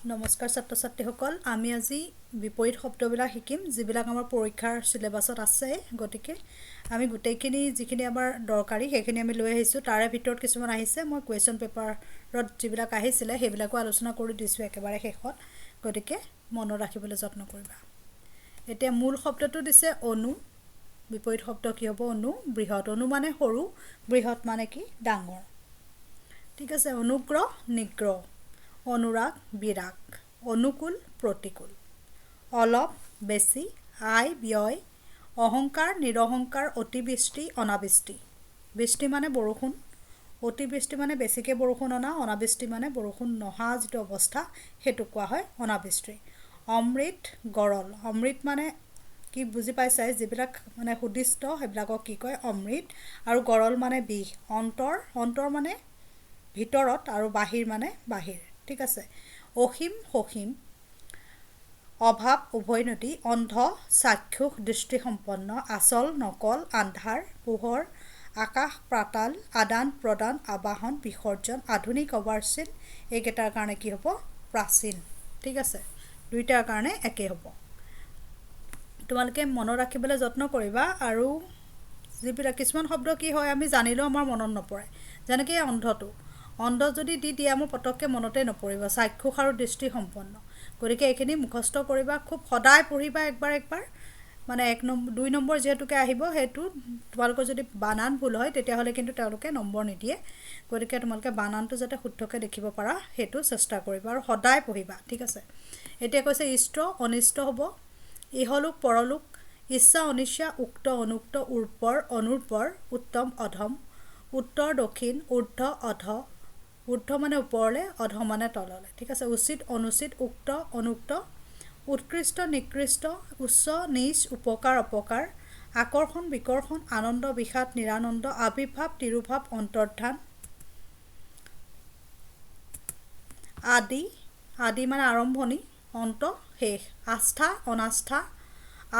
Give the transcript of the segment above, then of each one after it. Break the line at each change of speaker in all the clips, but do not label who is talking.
নমস্কাৰ ছাত্ৰ ছাত্ৰীসকল আমি আজি বিপৰীত শব্দবিলাক শিকিম যিবিলাক আমাৰ পৰীক্ষাৰ সিলেবাছত আছে গতিকে আমি গোটেইখিনি যিখিনি আমাৰ দৰকাৰী সেইখিনি আমি লৈ আহিছো তাৰে ভিতৰত কিছুমান আহিছে মই কোৱেশ্চন পেপাৰত যিবিলাক আহিছিলে সেইবিলাকো আলোচনা কৰি দিছো একেবাৰে শেষত গতিকে মনত ৰাখিবলৈ যত্ন কৰিবা এতিয়া মূল শব্দটো দিছে অনু বিপৰীত শব্দ কি হ'ব অনু বৃহৎ অনু মানে সৰু বৃহৎ মানে কি ডাঙৰ ঠিক আছে অনুগ্ৰহ নিগ্ৰহ অনুৰাগ বিৰাগ অনুকূল প্ৰতিকূল অলপ বেছি আয় ব্যয় অহংকাৰ নিৰহংকাৰ অতিবৃষ্টি অনাবৃষ্টি বৃষ্টি মানে বৰষুণ অতিবৃষ্টি মানে বেছিকৈ বৰষুণ অনা অনাবৃষ্টি মানে বৰষুণ নহা যিটো অৱস্থা সেইটো কোৱা হয় অনাবৃষ্টি অমৃত গৰল অমৃত মানে কি বুজি পাইছাই যিবিলাক মানে সুদিষ্ট সেইবিলাকক কি কয় অমৃত আৰু গৰল মানে বিষ অন্তৰ মানে ভিতৰত আৰু বাহিৰ মানে বাহিৰ ঠিক আছে অসীম সসীম অভাৱ উভৈনদী অন্ধ চাক্ষুষ দৃষ্টিসম্পন্ন আচল নকল আন্ধাৰ পোহৰ আকাশ পাতাল আদান প্ৰদান আবাহন বিসৰ্জন আধুনিক অবাৰ্চিন এইকেইটাৰ কাৰণে কি হ'ব প্ৰাচীন ঠিক আছে দুইটাৰ কাৰণে একে হ'ব তোমালোকে মনত ৰাখিবলৈ যত্ন কৰিবা আৰু যিবিলাক কিছুমান শব্দ কি হয় আমি জানিলেও আমাৰ মনত নপৰে যেনেকৈ অন্ধটো অন্ধ যদি দি দিয়া মোৰ পটককৈ মনতে নপৰিব চাক্ষুষ আৰু দৃষ্টি সম্পন্ন গতিকে এইখিনি মুখস্থ কৰিবা খুব সদায় পঢ়িবা একবাৰ মানে 2 নম্বৰ যেহেতুকে আহিব হেতু তোমালোকৰ যদি বানান ভুল হয় তেতিয়াহ'লে কিন্তু তেওঁলোকে নম্বৰ নিদিয়ে গতিকে তোমালোকে বানানটো যাতে শুদ্ধকৈ দেখিব পাৰা হেতু চেষ্টা কৰিবা আৰু সদায় পঢ়িবা ঠিক আছে এতিয়া কৈছে ইষ্ট অনিষ্ট হ'ব ইহলোক পৰলোক ইচ্ছা অনিচ্ছা উক্ত অনুক্ত উৰ্পৰ অনুৰ্পৰ উত্তম অধম উত্তৰ দক্ষিণ ঊৰ্ধ্ব অধ ঊৰ্ধ্ব মানে ওপৰলে অধ মানে তললে ঠিক আছে উচিত অনুচিত উক্ত অনুক্ত উৎকৃষ্ট নিকৃষ্ট উচ্চ নীচ উপকাৰ অপকাৰ আকৰ্ষণ বিকৰ্ষণ আনন্দ বিষাদ নিৰানন্দ আবিৰ্ভাৱ তিৰুভাৱ অন্তৰ্ধান আদি মানে আৰম্ভণি অন্ত শেষ আস্থা অনাস্থা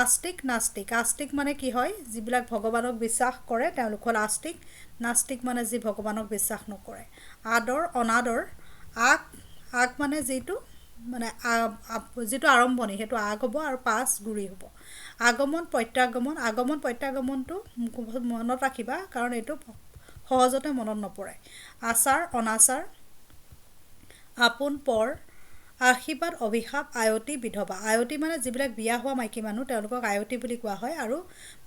আস্তিক নাস্তিক আস্তিক মানে কি হয় যিবিলাক ভগৱানক বিশ্বাস কৰে তেওঁলোক হ'ল আস্তিক নাস্তিক মানে যি ভগৱানক বিশ্বাস নকৰে আদৰ অনাদৰ আগ মানে যিটো মানে যিটো আৰম্ভণি সেইটো আগ হ'ব আৰু পাছ গুৰি হ'ব আগমন প্ৰত্যাগমনটো মনত ৰাখিবা কাৰণ এইটো সহজতে মনত নপৰে আচাৰ অনাচাৰ আপোন পৰ আশীৰ্বাদ অভিশাপ আয়তী বিধৱা আয়তী মানে যিবিলাক বিয়া হোৱা মাইকী মানুহ তেওঁলোকক আয়তী বুলি কোৱা হয় আৰু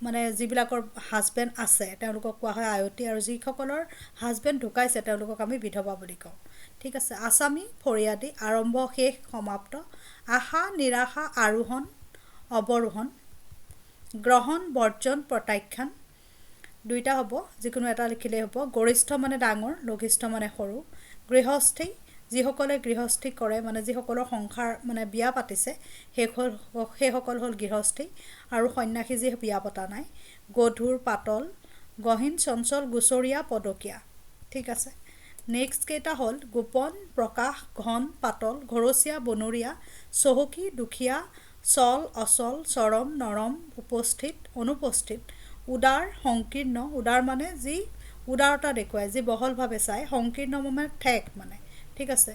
মানে যিবিলাকৰ হাজবেণ্ড আছে তেওঁলোকক কোৱা হয় আয়তী আৰু যিসকলৰ হাজবেণ্ড ঢুকাইছে তেওঁলোকক আমি বিধৱা বুলি কওঁ ঠিক আছে আসামী ফৰিয়াদী আৰম্ভ শেষ সমাপ্ত আশা নিৰাশা আৰোহণ অৱৰোহণ গ্ৰহণ বৰ্জন প্ৰত্যাখ্যান দুইটা হ'ব যিকোনো এটা লিখিলেই হ'ব গৰিষ্ঠ মানে ডাঙৰ লঘিষ্ঠ মানে সৰু গৃহস্থী যিসকলে গৃহস্থী কৰে মানে যিসকলৰ সংসাৰ মানে বিয়া পাতিছে সেইসকল হ'ল গৃহস্থী আৰু সন্ন্যাসী যি বিয়া পতা নাই গধুৰ পাতল গহীন চঞ্চল গুচৰীয়া পদকীয়া ঠিক আছে নেক্সট কেইটা হ'ল গোপন প্ৰকাশ ঘন পাতল ঘৰচীয়া বনৰীয়া চহকী দুখীয়া চল অচল চৰম নৰম উপস্থিত অনুপস্থিত উদাৰ সংকীৰ্ণ উদাৰ মানে যি উদাৰতা দেখুৱায় যি বহলভাৱে চায় সংকীৰ্ণ মানে ঠেক মানে ঠিক আছে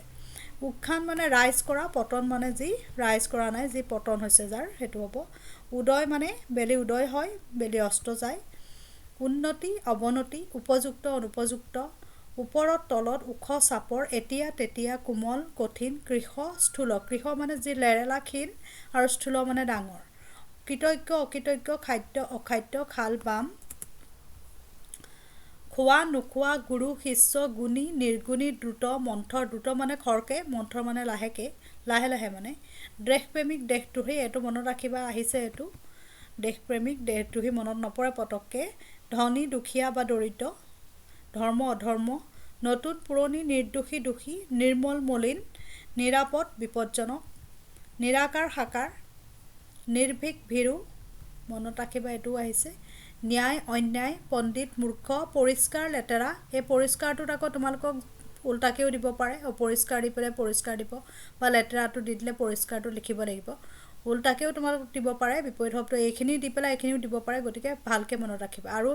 উত্থান মানে ৰাইজ কৰা পতন মানে যি ৰাইজ কৰা নাই যি পতন হৈছে যাৰ সেইটো হ'ব উদয় মানে বেলি উদয় হয় বেলি অস্ত যায় উন্নতি অৱনতি উপযুক্ত অনুপযুক্ত ওপৰত তলত ওখ চাপৰ এতিয়া তেতিয়া কোমল কঠিন কৃষ স্থূল কৃষ মানে যি লেৰেলা ক্ষীণ আৰু স্থূল মানে ডাঙৰ কৃতজ্ঞ অকৃতজ্ঞ খাদ্য অখাদ্য খাল বাম খোৱা নোখোৱা গুৰু শিষ্য গুণী নিৰ্গুণী দ্ৰুত মন্থৰ দ্ৰুত মানে খৰকে মন্থৰ মানে লাহে লাহে মানে দেশপ্ৰেমিক দেশদ্ৰোহী এইটো মনত ৰাখিবা আহিছে এইটো দেশপ্ৰেমিক দেশদ্ৰোহী মনত নপৰে পটককৈ ধনী দুখীয়া বা দৰিদ্ৰ ধৰ্ম অধৰ্ম নতুন পুৰণি নিৰ্দোষী দোষী নিৰ্মল মলিন নিৰাপদ বিপদজনক নিৰাকাৰ সাকাৰ নিৰ্ভীক ভীৰু মনত ৰাখিবা এইটোও আহিছে ন্যায় অন্যায় পণ্ডিত মূৰ্খ পৰিষ্কাৰ লেতেৰা এই পৰিষ্কাৰটোত আকৌ তোমালোকক উল্টাকেও দিব পাৰে অপৰিষ্কাৰ দি পেলাই পৰিষ্কাৰ দিব বা লেতেৰাটো দি দিলে পৰিষ্কাৰটো লিখিব লাগিব উল্টাকেও তোমালোক দিব পাৰে বিপৰীত শব্দ এইখিনি দি পেলাই এইখিনিও দিব পাৰে গতিকে ভালকৈ মনত ৰাখিবা আৰু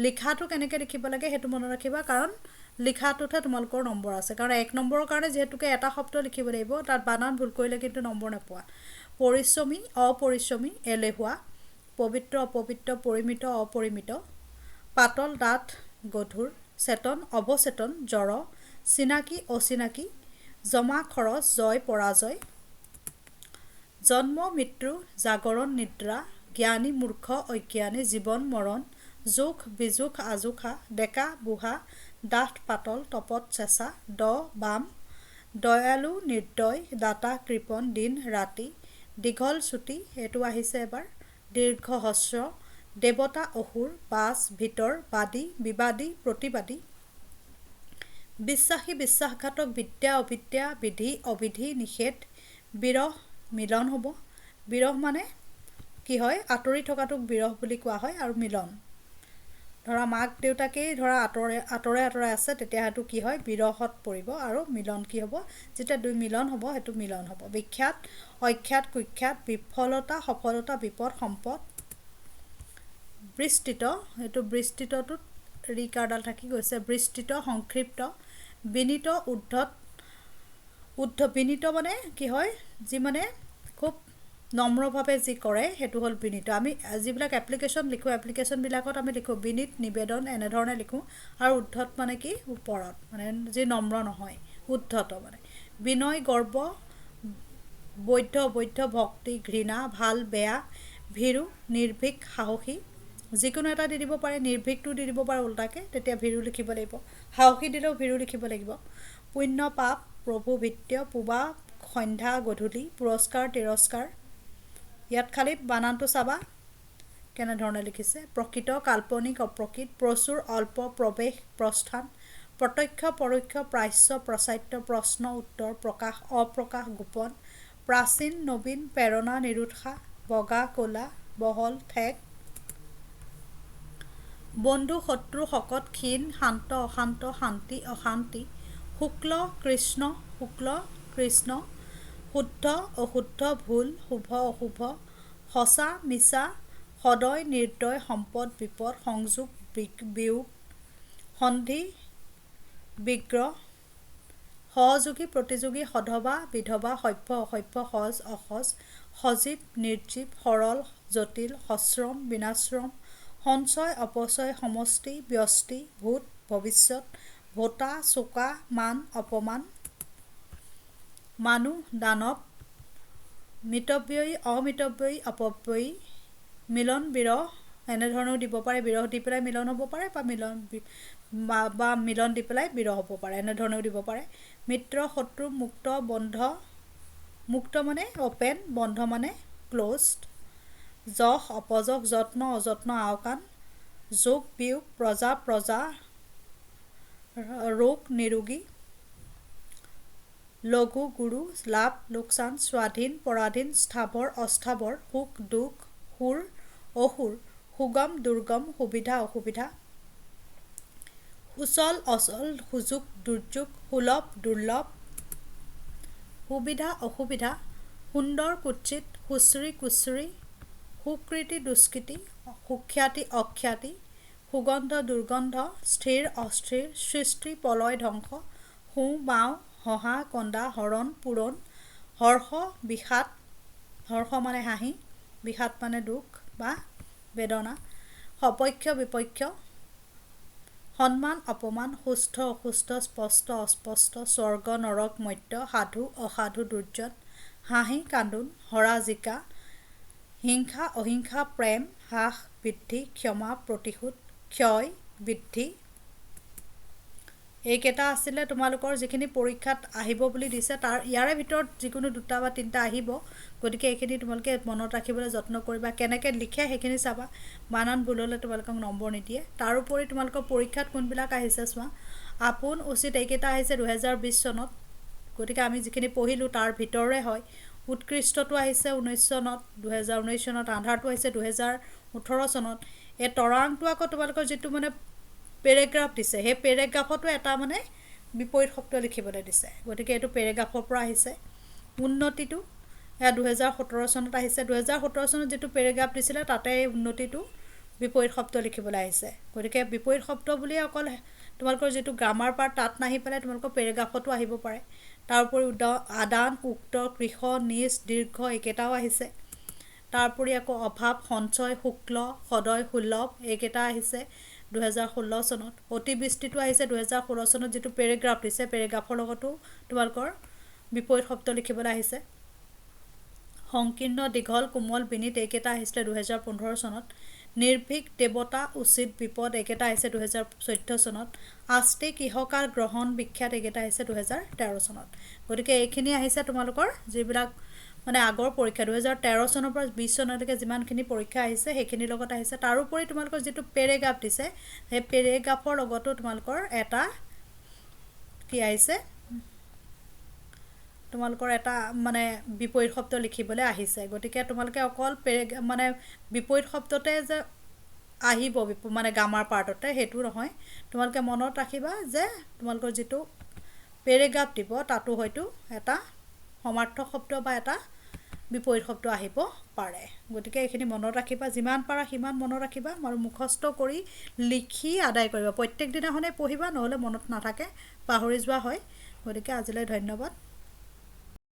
লিখাটো কেনেকৈ লিখিব লাগে সেইটো মনত ৰাখিবা কাৰণ লিখাটোতহে তোমালোকৰ নম্বৰ আছে কাৰণ 1 নম্বৰৰ কাৰণে যেহেতুকে এটা শব্দ লিখিব লাগিব তাত বানান ভুল কৰিলে কিন্তু নম্বৰ নোপোৱা পৰিশ্ৰমী অপৰিশ্ৰমী এলেহুৱা পবিত্ৰ অপবিত্ৰ পৰিমিত অপৰিমিত পাতল ডাঠ গধুৰ চেতন অৱচেতন জড় চিনাকি অচিনাকি জমা খৰচ জয় পৰাজয় জন্ম মৃত্যু জাগৰণ নিদ্ৰা জ্ঞানী মূৰ্খ অজ্ঞানী জীৱন মৰণ জোখ বিজোখ আজোখা ডেকা বুঢ়া ডাঠ পাতল তপত চেঁচা দ বাম দয়ালু নিৰ্দয় দাতা কৃপণ দিন ৰাতি দীঘল চুটি এইটো আহিছে এবাৰ দীৰ্ঘ হস্ৰ দেৱতা অসুৰ বাছ ভিতৰ বাদী বিবাদী প্ৰতিবাদী বিশ্বাসী বিশ্বাসঘাতক বিদ্যা অবিদ্যা বিধি অবিধি নিষেধ বিৰহ মিলন হ'ব বিৰহ মানে কি হয় আঁতৰি থকাটোক বিৰহ বুলি কোৱা হয় আৰু মিলন ধৰা মাক দেউতাকেই ধৰা আঁতৰে আছে তেতিয়া সেইটো কি হয় বিৰহত পৰিব আৰু মিলন কি হ'ব যেতিয়া দুই মিলন হ'ব সেইটো মিলন হ'ব বিখ্যাত অখ্যাত কুখ্যাত বিফলতা সফলতা বিপদ সম্পদ বিস্তৃত এইটো বিস্তৃতটোত ৰিকাৰডাল থাকি গৈছে বিস্তৃত সংক্ষিপ্ত বিনীত উদ্ধত বিনীত মানে কি হয় যি মানে খুব নম্ৰভাৱে যি কৰে সেইটো হ'ল বিনীত আমি যিবিলাক এপ্লিকেশ্যন লিখোঁ এপ্লিকেশ্যনবিলাকত আমি লিখোঁ বিনীত নিবেদন এনেধৰণে লিখোঁ আৰু উদ্ধত মানে কি ওপৰত মানে যি নম্ৰ নহয় উদ্ধত মানে বিনয় গৰ্ব বৈধ অবৈধ ভক্তি ঘৃণা ভাল বেয়া ভীৰু নিৰ্ভীক সাহসী যিকোনো এটা দি দিব পাৰে নিৰ্ভীকটো দি দিব পাৰে উল্টাকৈ তেতিয়া ভীৰু লিখিব লাগিব সাহসী দিলেও ভীৰু লিখিব লাগিব পুণ্য পাপ প্ৰভু ভিত্য পুবা সন্ধ্যা গধূলি পুৰস্কাৰ তিৰস্কাৰ ইয়াত খালি বানানটো চাবা কেনেধৰণে লিখিছে প্ৰকৃত কাল্পনিক অপ্ৰকৃত প্ৰচুৰ অল্প প্ৰৱেশ প্ৰস্থান প্ৰত্যক্ষ পৰোক্ষ প্ৰাচ্য প্ৰচাত্য প্ৰশ্ন উত্তৰ প্ৰকাশ অপ্ৰকাশ গোপন প্ৰাচীন নবীন প্ৰেৰণা নিৰুৎসাহ বগা ক'লা বহল ঠেক বন্ধু শত্ৰু শকত ক্ষীণ শান্ত অশান্ত শান্তি অশান্তি শুক্ল কৃষ্ণ শুদ্ধ অশুদ্ধ ভুল শুভ অশুভ সঁচা মিছা সদয় নিৰ্দয় সম্পদ বিপদ সংযোগ বিয়োগ সন্ধি বিগ্ৰহ সহযোগী প্ৰতিযোগী সধবা বিধৱা সভ্য অসভ্য সজ অসজ সজীৱ নিৰ্জীৱ সৰল জটিল সশ্ৰম বিনাশ্ৰম সঞ্চয় অপচয় সমষ্টি ব্যষ্টি ভূত ভৱিষ্যত ভোটা চোকা মান অপমান মানুহ দানৱ মিতব্যয়ী অমিতব্যয়ী অপব্যয়ী মিলন বিৰহ এনেধৰণেও দিব পাৰে বিৰহ দি পেলাই মিলন হ'ব পাৰে বা মিলন দি পেলাই বিৰহ হ'ব পাৰে এনেধৰণেও দিব পাৰে মিত্ৰ শত্ৰু মুক্ত বন্ধ মুক্ত মানে অ'পেন বন্ধ মানে ক্ল'জড যশ অপযশ যত্ন অযত্ন আওকাণ যোগ বিয়োগ প্ৰজা ৰোগ নিৰোগী লঘু গুৰু লাভ লোকচান স্বাধীন পৰাধীন স্থাৱৰ অস্থাৱৰ সুখ দুখ সুৰ অসুৰ সুগম দুৰ্গম সুবিধা অসুবিধা সুচল অচল সুযোগ দুৰ্যোগ সুলভ দুৰ্লভ সুবিধা অসুবিধা সুন্দৰ কুৎসিত সুশ্ৰী কুশ্ৰী সুকৃতি দুষ্কৃতি সুখ্যাতি অখ্যাতি সুগন্ধ দুৰ্গন্ধ স্থিৰ অস্থিৰ সৃষ্টি প্ৰলয় ধ্বংস সোঁ বাওঁ হহা কন্দা হৰণ পূৰণ হৰ্ষ বিষাদ হৰ্ষ মানে হাঁহি বিষাদ মানে দুখ বা বেদনা সপক্ষ বিপক্ষ সন্মান অপমান সুস্থ অসুস্থ স্পষ্ট অস্পষ্ট স্বৰ্গ নৰক মৰ্ত্য সাধু অসাধু দুৰ্জন হাঁহি কান্দোন হৰা জিকা হিংসা অহিংসা প্ৰেম হ্ৰাস বৃদ্ধি ক্ষমা প্ৰতিশোধ ক্ষয় বৃদ্ধি এইকেইটা আছিলে তোমালোকৰ যিখিনি পৰীক্ষাত আহিব বুলি দিছে তাৰ ইয়াৰে ভিতৰত যিকোনো দুটা বা তিনিটা আহিব গতিকে এইখিনি তোমালোকে মনত ৰাখিবলৈ যত্ন কৰিবা কেনেকৈ লিখে সেইখিনি চাবা বানান ভুল হ'লে তোমালোকক নম্বৰ নিদিয়ে তাৰোপৰি তোমালোকৰ পৰীক্ষাত কোনবিলাক আহিছে চোৱা আপোন উচিত এইকেইটা আহিছে 2020 চনত গতিকে আমি যিখিনি পঢ়িলোঁ তাৰ ভিতৰৰে হয় উৎকৃষ্টটো আহিছে 19 চনত 2019 চনত আন্ধাৰটো আহিছে 2018 চনত এই তৰাংটো আকৌ তোমালোকৰ যিটো মানে পেৰেগ্ৰাফ দিছে সেই পেৰেগ্ৰাফতো এটা মানে বিপৰীত শব্দ লিখিবলৈ দিছে গতিকে এইটো পেৰেগ্ৰাফৰ পৰা আহিছে উন্নতিটো এয়া 2017 চনত আহিছে 2017 চনত যিটো পেৰেগ্ৰাফ দিছিলে তাতে এই উন্নতিটো বিপৰীত শব্দ লিখিবলৈ আহিছে গতিকে বিপৰীত শব্দ বুলিয়ে অকল তোমালোকৰ যিটো গ্ৰামাৰ পাৰ্ট তাত নাহি পেলাই তোমালোকৰ পেৰেগ্ৰাফতো আহিব পাৰে। তাৰ উপৰি আদান, উক্ত, কৃষ, নিজ, দীৰ্ঘ এইকেইটাও আহিছে। তাৰ উপৰি আকৌ অভাৱ, সঞ্চয়, শুক্ল, সদয়, সুলভ এইকেইটা আহিছে 2016 চনত। অতিবৃষ্টিটো আহিছে 2016 চনত, যিটো পেৰেগ্ৰাফ দিছে পেৰেগ্ৰাফৰ লগতো তোমালোকৰ বিপৰীত শব্দ লিখিবলৈ আহিছে। সংকীৰ্ণ, দীঘল, কোমল, বিনীত এইকেইটা আহিছিলে 2015 চনত। নিৰ্ভীক, দেৱতা, উচিত, বিপদ এইকেইটা আহিছে 2014 চনত। আস্তিক, ইহকাল, গ্ৰহণ, বিখ্যাত এইকেইটা আহিছে 2013 চনত। গতিকে এইখিনি আহিছে তোমালোকৰ যিবিলাক মানে আগৰ পৰীক্ষা 2013 চনৰ পৰা 20 চনলৈকে যিমানখিনি পৰীক্ষা আহিছে সেইখিনিৰ লগত আহিছে। তাৰোপৰি তোমালোকৰ যিটো পেৰেগ্ৰাফ দিছে সেই পেৰেগ্ৰাফৰ লগতো তোমালোকৰ এটা কি আহিছে, তোমালোকৰ এটা মানে বিপৰীত শব্দ লিখিবলৈ আহিছে। গতিকে তোমালোকে অকল মানে বিপৰীত শব্দতে যে আহিব মানে গ্ৰামাৰ পাৰ্টতে সেইটো নহয়, তোমালোকে মনত ৰাখিবা যে তোমালোকৰ যিটো পেৰেগ্ৰাফ দিব তাতো হয়তো এটা সমাৰ্থক শব্দ বা এটা বিপৰীত শব্দ আহিব পাৰে। গতিকে এইখিনি মনত ৰাখিবা, যিমান পাৰা সিমান মনত ৰাখিবা আৰু মুখস্থ কৰি লিখি আদায় কৰিবা। প্ৰত্যেক দিনাখনেই পঢ়িবা, নহ'লে মনত নাথাকে, পাহৰি যোৱা হয়। গতিকে আজিলৈ ধন্যবাদ।